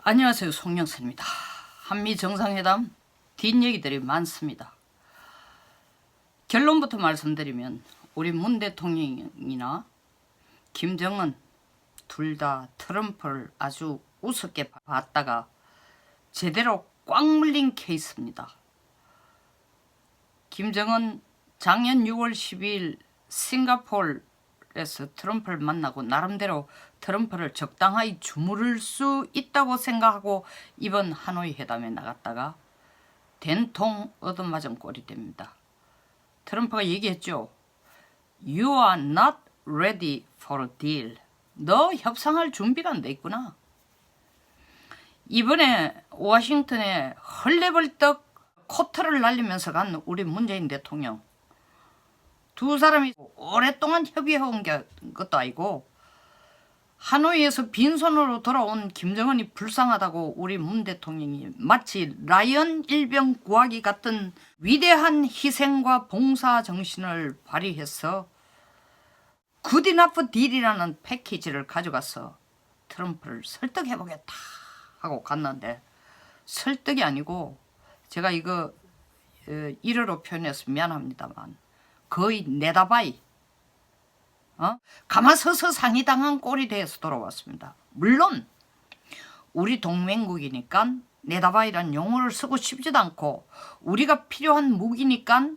안녕하세요, 송영선입니다. 한미 정상회담 뒷얘기들이 많습니다. 결론부터 말씀드리면 우리 문 대통령이나 김정은 둘 다 트럼프를 아주 우습게 봤다가 제대로 꽉 물린 케이스입니다. 김정은 작년 6월 12일 싱가포르에서 트럼프를 만나고 나름대로 트럼프를 적당히 주무를 수 있다고 생각하고 이번 하노이 회담에 나갔다가 된통 얻어맞은 꼴이 됩니다. 트럼프가 얘기했죠. You are not ready for a deal. 너 협상할 준비가 안 돼 있구나. 이번에 워싱턴에 헐레벌떡 코트를 날리면서 간 우리 문재인 대통령. 두 사람이 오랫동안 협의해온 것도 아니고 하노이에서 빈손으로 돌아온 김정은이 불쌍하다고 우리 문 대통령이 마치 라이언 일병 구하기 같은 위대한 희생과 봉사 정신을 발휘해서 굿 이너프 딜이라는 패키지를 가져가서 트럼프를 설득해보겠다 하고 갔는데 설득이 아니고 제가 이거 일어로 표현해서 미안합니다만 거의 내다바이 가마서서 상의당한 꼴이 돼서 돌아왔습니다. 물론 우리 동맹국이니까 내다바이란 용어를 쓰고 싶지도 않고 우리가 필요한 무기니까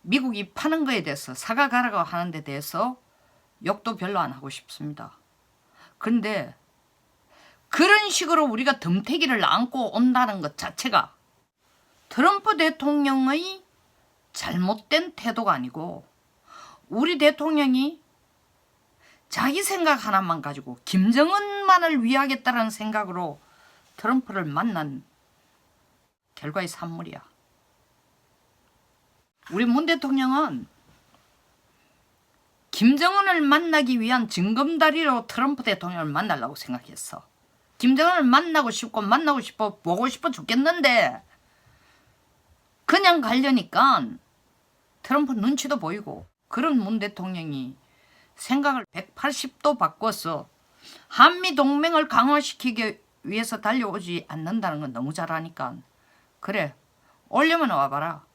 미국이 파는 거에 대해서 사과가라고 하는 데 대해서 욕도 별로 안 하고 싶습니다. 그런데 그런 식으로 우리가 덤태기를 안고 온다는 것 자체가 트럼프 대통령의 잘못된 태도가 아니고 우리 대통령이 자기 생각 하나만 가지고 김정은만을 위하겠다는 생각으로 트럼프를 만난 결과의 산물이야. 우리 문 대통령은 김정은을 만나기 위한 징검다리로 트럼프 대통령을 만나려고 생각했어. 김정은을 만나고 싶고 보고 싶어 죽겠는데 그냥 가려니까 트럼프 눈치도 보이고 그런 문 대통령이 생각을 180도 바꿔서 한미동맹을 강화시키기 위해서 달려오지 않는다는 건 너무 잘 아니까 그래 오려면 와봐라.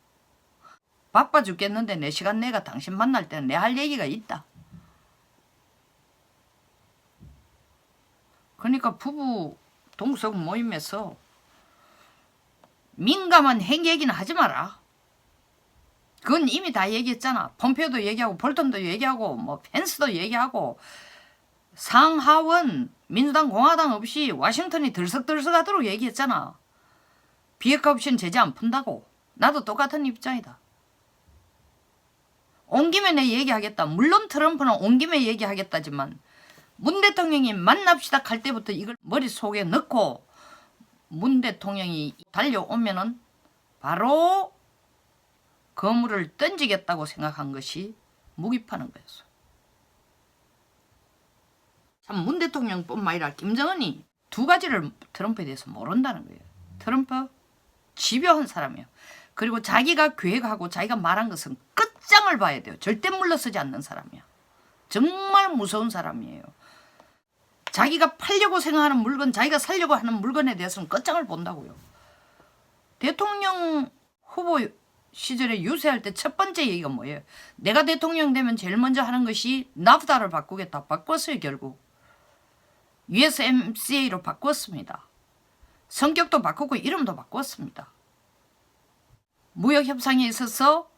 바빠 죽겠는데 내 시간 내가 당신 만날 때는 내 할 얘기가 있다. 그러니까 부부 동석 모임에서 민감한 핵 얘기는 하지 마라. 그건 이미 다 얘기했잖아. 폼페오도 얘기하고 볼턴도 얘기하고 뭐 펜스도 얘기하고 상하원 민주당 공화당 없이 워싱턴이 들썩들썩하도록 얘기했잖아. 비핵화 없이는 제재 안 푼다고. 나도 똑같은 입장이다. 온 김에 내 얘기하겠다. 물론 트럼프는 온 김에 얘기하겠다지만 문 대통령이 만납시다 할 때부터 이걸 머릿속에 넣고 문 대통령이 달려오면은 바로 거물을 던지겠다고 생각한 것이 무기 파는 거였어. 참 문 대통령뿐만 아니라 김정은이 두 가지를 트럼프에 대해서 모른다는 거예요. 트럼프 집요한 사람이에요. 그리고 자기가 계획하고 자기가 말한 것은 끝장을 봐야 돼요. 절대 물러서지 않는 사람이야. 정말 무서운 사람이에요. 자기가 팔려고 생각하는 물건, 자기가 살려고 하는 물건에 대해서는 끝장을 본다고요. 대통령 후보 시절에 유세할 때 첫 번째 얘기가 뭐예요? 내가 대통령 되면 제일 먼저 하는 것이 나프다를 바꾸겠다. 바꿨어요 결국. USMCA로 바꿨습니다. 성격도 바꾸고 이름도 바꿨습니다. 무역협상에 있어서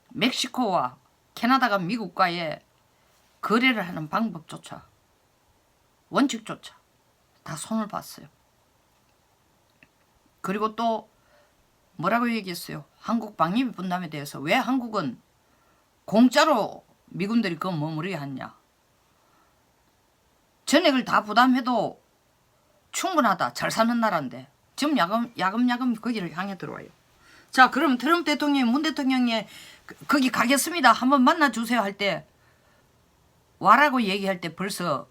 멕시코와 캐나다가 미국과의 거래를 하는 방법조차 원칙조차 다 손을 봤어요. 그리고 또 뭐라고 얘기했어요? 한국 방위비 분담에 대해서 왜 한국은 공짜로 미군들이 그거 머무르게 하냐? 전액을 다 부담해도 충분하다. 잘 사는 나라인데 지금 야금야금 거기를 향해 들어와요. 자, 그러면 트럼프 대통령이 문 대통령이 거기 가겠습니다. 한번 만나주세요 할 때 와라고 얘기할 때 벌써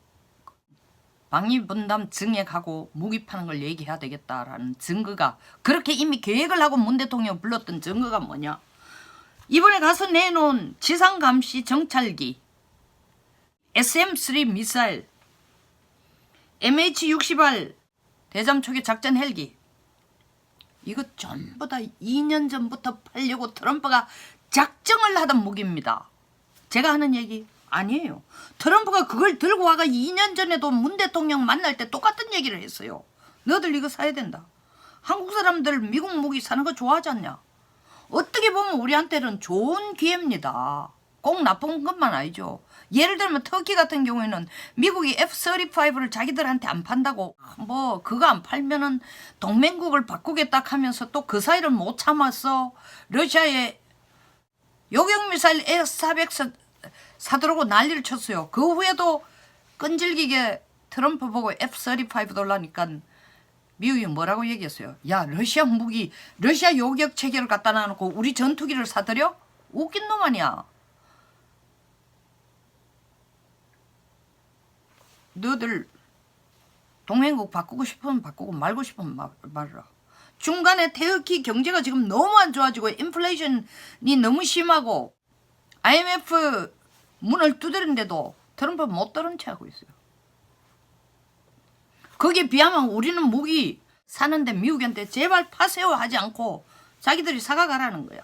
방위 분담 증액하고 무기 파는 걸 얘기해야 되겠다라는 증거가 그렇게 이미 계획을 하고 문 대통령 불렀던 증거가 뭐냐? 이번에 가서 내놓은 지상감시 정찰기 SM-3 미사일 MH-60R 대잠 초기 작전 헬기. 이거 전부 다 2년 전부터 팔려고 트럼프가 작정을 하던 무기입니다. 제가 하는 얘기 아니에요. 트럼프가 그걸 들고 와가 2년 전에도 문 대통령 만날 때 똑같은 얘기를 했어요. 너들 이거 사야 된다. 한국 사람들 미국 무기 사는 거 좋아하지 않냐. 어떻게 보면 우리한테는 좋은 기회입니다. 꼭 나쁜 것만 아니죠. 예를 들면 터키 같은 경우에는 미국이 F-35를 자기들한테 안 판다고 뭐 그거 안 팔면은 동맹국을 바꾸겠다 하면서 또 그 사이를 못 참았어. 러시아에 요격미사일 S-400 사들고 난리를 쳤어요. 그 후에도 끈질기게 트럼프 보고 F-35 돌라니까 미국이 뭐라고 얘기했어요? 야, 러시아 무기, 러시아 요격 체계를 갖다 놔놓고 우리 전투기를 사들여? 웃긴 놈 아니야. 너들 동맹국 바꾸고 싶으면 바꾸고 말고 싶으면 말라. 중간에 태극기 경제가 지금 너무 안 좋아지고 인플레이션이 너무 심하고 IMF 문을 두드린데도 트럼프는 못 들은 채 하고 있어요. 거기에 비하면 우리는 무기 사는데 미국한테 제발 파세요 하지 않고 자기들이 사가가라는 거야.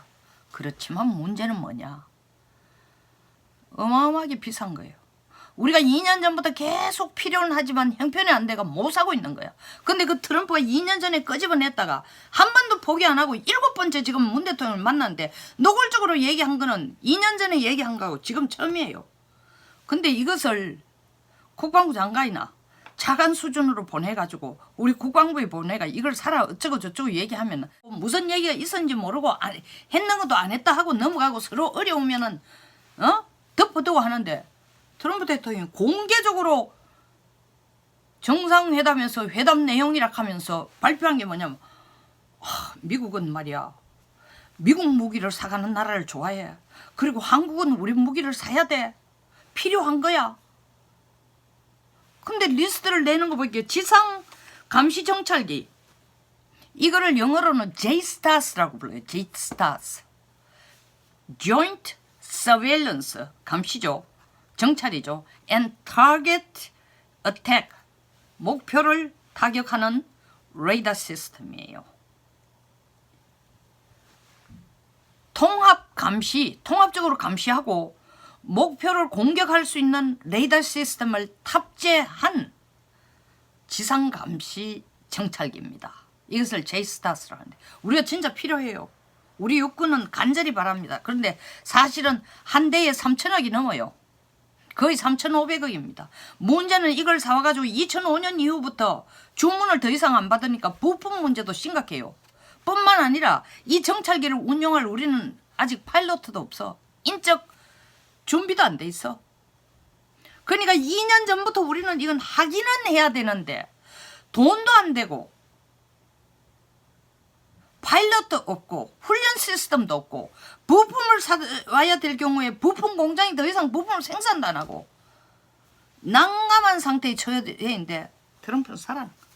그렇지만 문제는 뭐냐. 어마어마하게 비싼 거예요. 우리가 2년 전부터 계속 필요는 하지만 형편이 안 돼가 못 사고 있는 거야. 근데 그 트럼프가 2년 전에 끄집어냈다가 한 번도 포기 안 하고 7번째 지금 문 대통령을 만났는데 노골적으로 얘기한 거는 2년 전에 얘기한 거하고 지금 처음이에요. 근데 이것을 국방부 장관이나 차관 수준으로 보내가지고 우리 국방부에 보내가 이걸 사라 어쩌고 저쩌고 얘기하면 무슨 얘기가 있었는지 모르고 했는 것도 안 했다 하고 넘어가고 서로 어려우면은 덮어두고 하는데 트럼프 대통령이 공개적으로 정상회담에서 회담 내용이라 하면서 발표한 게 뭐냐면 미국은 말이야 미국 무기를 사가는 나라를 좋아해. 그리고 한국은 우리 무기를 사야 돼. 필요한 거야. 근데 리스트를 내는 거 보니까 지상 감시 정찰기 이거를 영어로는 JSTAS라고 불러요. JSTAS Joint Surveillance 감시죠. 정찰이죠. And Target Attack 목표를 타격하는 레이더 시스템이에요. 통합 감시, 통합적으로 감시하고 목표를 공격할 수 있는 레이더 시스템을 탑재한 지상 감시 정찰기입니다. 이것을 JSTAS라고 하는데 우리가 진짜 필요해요. 우리 육군은 간절히 바랍니다. 그런데 사실은 한 대에 3천억이 넘어요. 거의 3,500억입니다. 문제는 이걸 사와가지고 2005년 이후부터 주문을 더 이상 안 받으니까 부품 문제도 심각해요. 뿐만 아니라 이 정찰기를 운용할 우리는 아직 파일럿도 없어. 인적 준비도 안 돼 있어. 그러니까 2년 전부터 우리는 이건 하기는 해야 되는데 돈도 안 되고 파일럿도 없고 훈련 시스템도 없고 부품을 사와야 될 경우에 부품 공장이 더 이상 부품을 생산도 안 하고 난감한 상태에 처해 있는데 트럼프는 살아난 거야.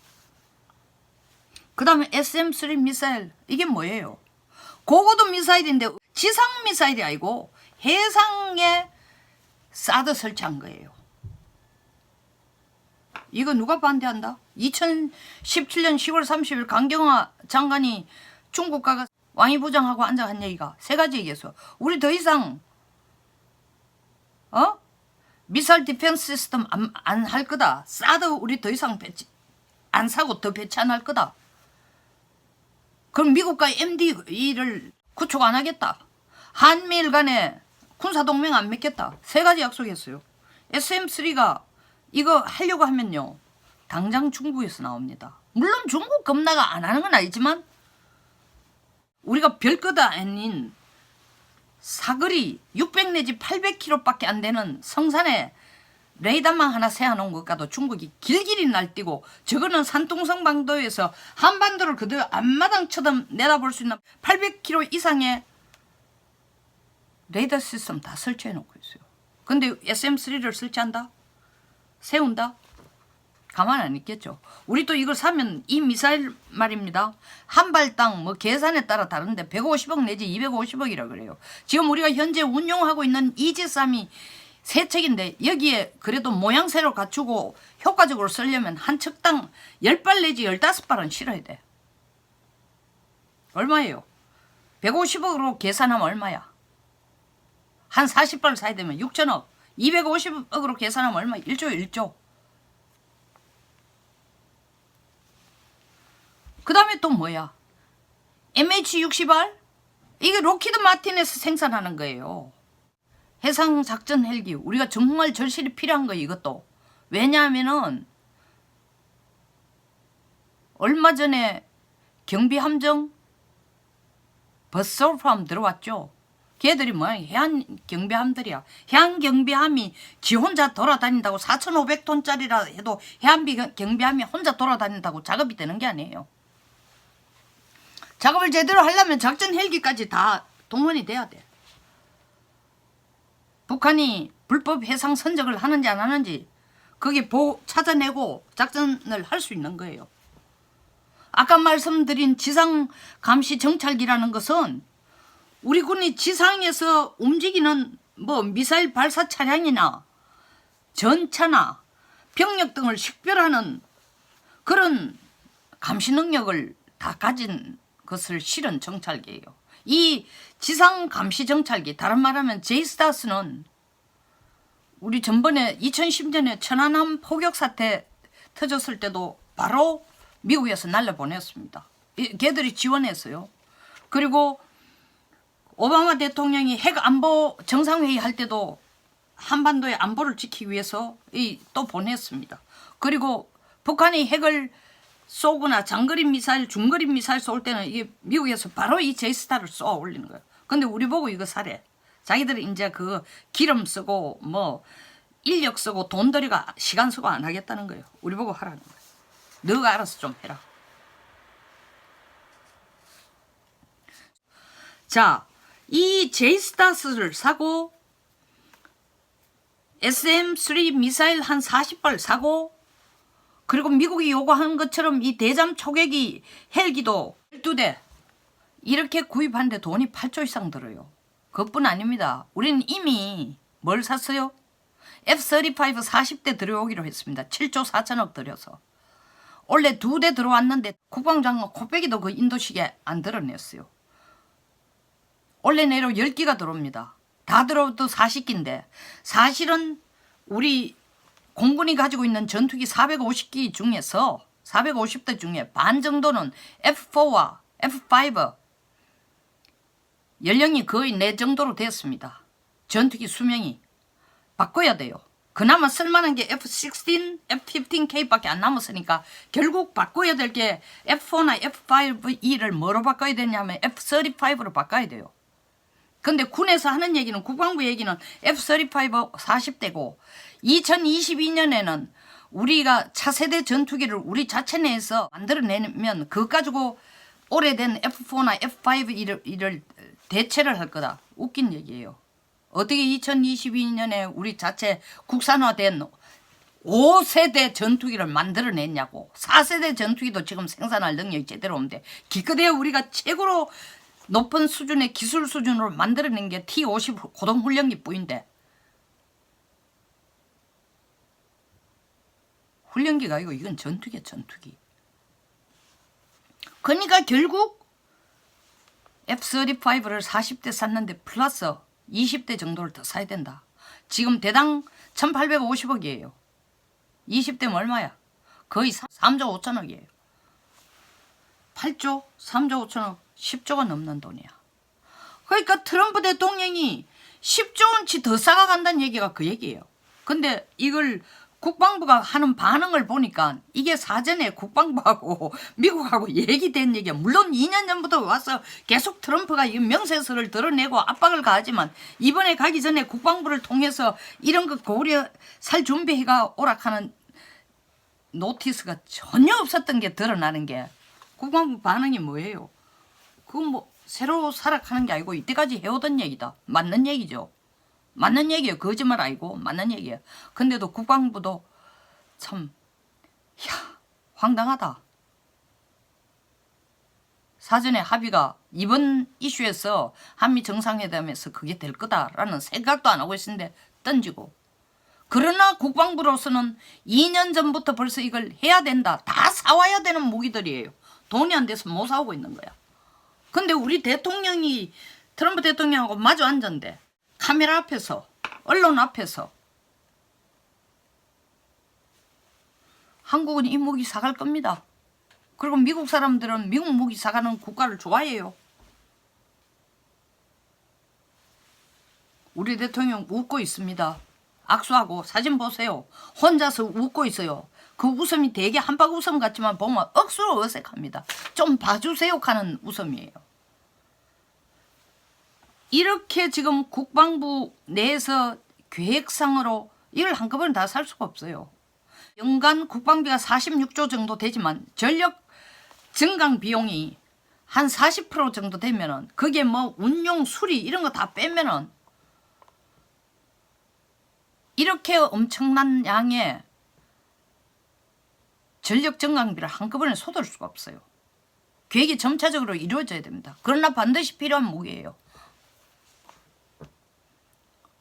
그 다음에 SM-3 미사일 이게 뭐예요? 그거도 미사일인데 지상 미사일이 아니고 해상에 사드 설치한 거예요. 이거 누가 반대한다? 2017년 10월 30일 강경화 장관이 중국 가가 왕이 부장하고 앉아 한 얘기가 세 가지 얘기했어. 우리 더 이상 미사일 디펜스 시스템 안 할 거다. 사드 우리 더 이상 배치 안 사고 더 배치 안 할 거다. 그럼 미국과 MD를 구축 안 하겠다. 한미일 간에 군사동맹 안 맺겠다. 세 가지 약속했어요. SM-3가 이거 하려고 하면요. 당장 중국에서 나옵니다. 물론 중국 겁나가 안 하는 건 아니지만 우리가 별것 아닌 사거리 600 내지 800km밖에 안 되는 성산에 레이더만 하나 세워놓은 것과도 중국이 길길이 날뛰고 저거는 산둥성 방도에서 한반도를 그대로 앞마당처럼 내다볼 수 있는 800km 이상의 레이더 시스템 다 설치해 놓고 있어요. 근데 SM-3를 설치한다? 세운다? 가만 안 있겠죠. 우리 또 이걸 사면 이 미사일 말입니다. 한 발당 뭐 계산에 따라 다른데 150억 내지 250억이라 그래요. 지금 우리가 현재 운용하고 있는 이지삼이 세 척인데 여기에 그래도 모양새로 갖추고 효과적으로 쓰려면 한 척당 10발 내지 15발은 실어야 돼. 얼마예요? 150억으로 계산하면 얼마야? 한 40발 사야 되면 6천억. 250억으로 계산하면 얼마? 1조 1조. 그 다음에 또 뭐야? MH60R? 이게 록히드 마틴에서 생산하는 거예요. 해상작전 헬기. 우리가 정말 절실히 필요한 거예요, 이것도. 왜냐하면은 얼마 전에 경비함정 버스오프함 들어왔죠. 걔들이 뭐야? 해안경비함들이야. 해안경비함이 지 혼자 돌아다닌다고 4,500톤짜리라 해도 해안경비함이 혼자 돌아다닌다고 작업이 되는 게 아니에요. 작업을 제대로 하려면 작전 헬기까지 다 동원이 돼야 돼. 북한이 불법 해상 선적을 하는지 안 하는지 거기 찾아내고 작전을 할 수 있는 거예요. 아까 말씀드린 지상 감시 정찰기라는 것은 우리 군이 지상에서 움직이는 뭐 미사일 발사 차량이나 전차나 병력 등을 식별하는 그런 감시 능력을 다 가진 것을 실은 정찰기예요. 이 지상 감시 정찰기, 다른 말하면 제이스타스는 우리 전번에 2010년에 천안함 포격 사태 터졌을 때도 바로 미국에서 날려보냈습니다. 걔들이 지원했어요. 그리고 오바마 대통령이 핵 안보 정상회의 할 때도 한반도의 안보를 지키기 위해서 또 보냈습니다. 그리고 북한이 핵을 쏘거나 장거리 미사일, 중거리 미사일 쏠 때는 이게 미국에서 바로 이 제이스타를 쏘아 올리는 거예요. 근데 우리 보고 이거 사래. 자기들이 이제 그 기름 쓰고 뭐 인력 쓰고 돈 들이가 시간 쓰고 안 하겠다는 거예요. 우리 보고 하라는 거예요. 너가 알아서 좀 해라. 자, 이 제이스타스를 사고 SM-3 미사일 한 40발 사고 그리고 미국이 요구한 것처럼 이 대잠 초계기 헬기도 12대 이렇게 구입하는데 돈이 8조 이상 들어요. 그것뿐 아닙니다. 우리는 이미 뭘 샀어요? F-35 40대 들여오기로 했습니다. 7조 4천억 들여서. 원래 2대 들어왔는데 국방장관 코빼기도 그 인도식에 안 드러냈어요. 원래 내로 10기가 들어옵니다. 다 들어도 40기인데 사실은 우리 공군이 가지고 있는 전투기 450기 중에서 450대 중에 반 정도는 F4와 F5 연령이 거의 내 정도로 됐습니다. 전투기 수명이 바꿔야 돼요. 그나마 쓸만한 게 F-16, F-15K밖에 안 남았으니까 결국 바꿔야 될 게 F4나 F5E를 뭐로 바꿔야 되냐면 F-35로 바꿔야 돼요. 근데 군에서 하는 얘기는 국방부 얘기는 F-35 40대고 2022년에는 우리가 차세대 전투기를 우리 자체 내에서 만들어내면 그거 가지고 오래된 F4나 F5E를 대체를 할 거다. 웃긴 얘기예요. 어떻게 2022년에 우리 자체 국산화된 5세대 전투기를 만들어냈냐고. 4세대 전투기도 지금 생산할 능력이 제대로 없는데 기껏해야 우리가 최고로 높은 수준의 기술 수준으로 만들어낸 게 T-50 고등훈련기 뿐인데 훈련기가 아니고 이건 전투기야 전투기. 그러니까 결국 F-35를 40대 샀는데 플러스 20대 정도를 더 사야 된다. 지금 대당 1850억이에요. 20대면 얼마야? 거의 3조 5천억이에요. 8조, 3조 5천억, 10조가 넘는 돈이야. 그러니까 트럼프 대통령이 10조 원치 더 쌓아간다는 얘기가 그 얘기예요. 근데 이걸 국방부가 하는 반응을 보니까 이게 사전에 국방부하고 미국하고 얘기된 얘기야. 물론 2년 전부터 와서 계속 트럼프가 이 명세서를 드러내고 압박을 가하지만 이번에 가기 전에 국방부를 통해서 이런 거 고려 살 준비해가 오락하는 노티스가 전혀 없었던 게 드러나는 게 국방부 반응이 뭐예요? 그건 뭐 새로 살아가는 게 아니고 이때까지 해오던 얘기다. 맞는 얘기죠. 맞는 얘기예요. 거짓말 아니고 맞는 얘기예요. 근데도 국방부도 참 황당하다. 사전에 합의가 이번 이슈에서 한미 정상회담에서 그게 될 거다라는 생각도 안 하고 있는데 던지고. 그러나 국방부로서는 2년 전부터 벌써 이걸 해야 된다. 다 사와야 되는 무기들이에요. 돈이 안 돼서 못 사오고 있는 거야. 근데 우리 대통령이 트럼프 대통령하고 마주 앉았는데 카메라 앞에서 언론 앞에서 한국은 이 무기 사갈 겁니다. 그리고 미국 사람들은 미국 무기 사가는 국가를 좋아해요. 우리 대통령 웃고 있습니다. 악수하고 사진 보세요. 혼자서 웃고 있어요. 그 웃음이 되게 한박 웃음 같지만 보면 억수로 어색합니다. 좀 봐주세요 하는 웃음이에요. 이렇게 지금 국방부 내에서 계획상으로 이걸 한꺼번에 다 살 수가 없어요. 연간 국방비가 46조 정도 되지만 전력 증강 비용이 한 40% 정도 되면은 그게 뭐 운용 수리 이런 거 다 빼면은 이렇게 엄청난 양의 전력 증강비를 한꺼번에 쏟을 수가 없어요. 계획이 점차적으로 이루어져야 됩니다. 그러나 반드시 필요한 무기예요.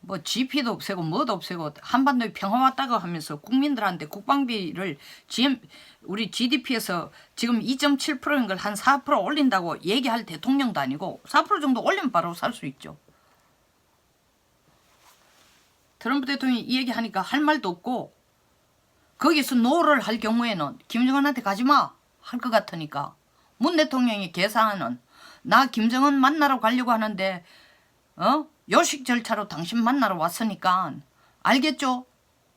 뭐 GP도 없애고 뭐도 없애고 한반도에 평화 왔다고 하면서 국민들한테 국방비를 우리 GDP에서 지금 2.7%인 걸 한 4% 올린다고 얘기할 대통령도 아니고 4% 정도 올리면 바로 살 수 있죠. 트럼프 대통령이 이 얘기하니까 할 말도 없고 거기서 노를 할 경우에는 김정은한테 가지마 할 것 같으니까 문 대통령이 계산하는 나 김정은 만나러 가려고 하는데 요식 절차로 당신 만나러 왔으니까 알겠죠?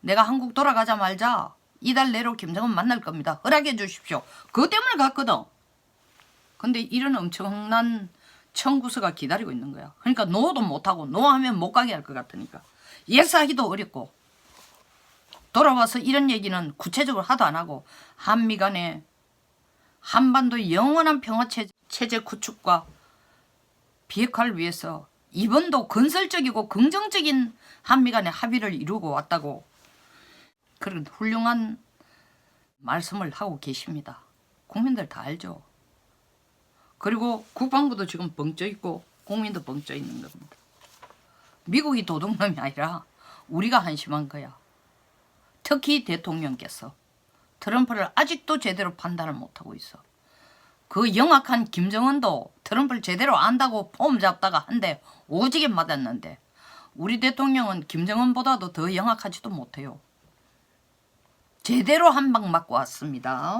내가 한국 돌아가자 말자 이달 내로 김정은 만날 겁니다. 허락해 주십시오. 그것 때문에 갔거든. 근데 이런 엄청난 청구서가 기다리고 있는 거야. 그러니까 노도 못하고 노하면 못 가게 할 것 같으니까 예사하기도 어렵고 돌아와서 이런 얘기는 구체적으로 하도 안 하고 한미 간에 한반도의 영원한 평화체제 구축과 비핵화를 위해서 이번도 건설적이고 긍정적인 한미 간의 합의를 이루고 왔다고 그런 훌륭한 말씀을 하고 계십니다. 국민들 다 알죠. 그리고 국방부도 지금 벙쪄 있고 국민도 벙쪄 있는 겁니다. 미국이 도둑놈이 아니라 우리가 한심한 거야. 특히 대통령께서 트럼프를 아직도 제대로 판단을 못하고 있어. 그 영악한 김정은도 트럼프를 제대로 안다고 폼 잡다가 한 대 오지게 맞았는데 우리 대통령은 김정은보다도 더 영악하지도 못해요. 제대로 한 방 맞고 왔습니다.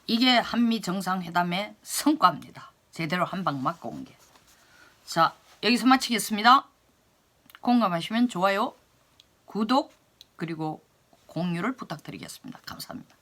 이게 한미 정상회담의 성과입니다. 제대로 한 방 맞고 온 게. 자, 여기서 마치겠습니다. 공감하시면 좋아요, 구독 그리고 공유를 부탁드리겠습니다. 감사합니다.